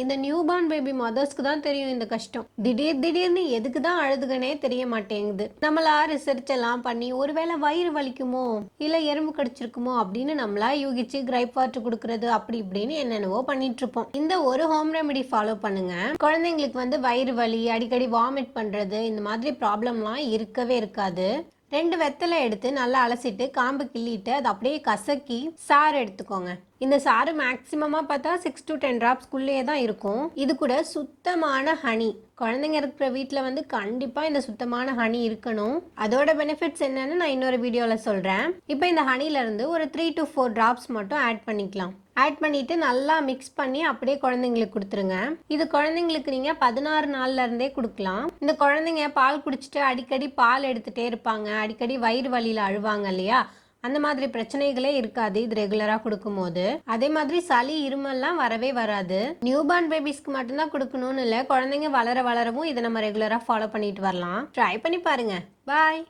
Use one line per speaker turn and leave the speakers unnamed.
இந்த new born baby மதர்ஸ்க்கு தான் தெரியும் இந்த கஷ்டம். திடீர்னு எதுக்கு தான் அழுதுகனே தெரிய மாட்டேங்குது. நம்மளா ரிசர்ச் எல்லாம் பண்ணி ஒருவேளை வயிறு வலிக்குமோ இல்ல எறும்பு கடிச்சிருக்குமோ அப்படின்னு நம்மளா யூகிச்சு கிரைப் வாட்டர் கொடுக்கறது அப்படி இப்படின்னு என்னென்னவோ பண்ணிட்டு இருப்போம். இந்த ஒரு ஹோம் ரெமெடி ஃபாலோ பண்ணுங்க. குழந்தைங்களுக்கு வந்து வயிறு வலி, அடிக்கடி வாமிட் பண்றது இந்த மாதிரி ப்ராப்ளம்லாம் இருக்கவே இருக்காது. 2 வெத்தலை எடுத்து நல்லா அலசிட்டு காம்பு கிள்ளிட்டு அதை அப்படியே கசக்கி சாறு எடுத்துக்கோங்க. இந்த சாறு மேக்ஸிமமா பார்த்தா 6 to 10 டிராப்ஸ்குள்ளேயே தான் இருக்கும். இது கூட சுத்தமான ஹனி, குழந்தைங்க இருக்கிற வீட்டில் வந்து கண்டிப்பாக இந்த சுத்தமான ஹனி இருக்கணும். அதோட பெனிஃபிட்ஸ் என்னன்னு நான் இன்னொரு வீடியோவில் சொல்கிறேன். இப்போ இந்த ஹனிலேருந்து ஒரு 3 to 4 டிராப்ஸ் மட்டும் ஆட் பண்ணிக்கலாம். ஆட் பண்ணிட்டு நல்லா மிக்ஸ் பண்ணி அப்படியே குழந்தைங்களுக்கு கொடுத்துருங்க. இது குழந்தைங்களுக்கு நீங்கள் 16 நாள்ல இருந்தே கொடுக்கலாம். இந்த குழந்தைங்க பால் குடிச்சிட்டு அடிக்கடி பால் எடுத்துகிட்டே இருப்பாங்க, அடிக்கடி வயிறு வலியில் அழுவாங்க இல்லையா, அந்த மாதிரி பிரச்சனைகளே இருக்காது இது ரெகுலரா கொடுக்கும்போது. அதே மாதிரி சளி இருமல்லாம் வரவே வராது. நியூ பார்ன் பேபிஸ்க்கு மட்டும்தான் கொடுக்கணும்னு இல்லை, குழந்தைங்க வளரவும் இதை நம்ம ரெகுலரா ஃபாலோ பண்ணிட்டு வரலாம். ட்ரை பண்ணி பாருங்க. பாய்.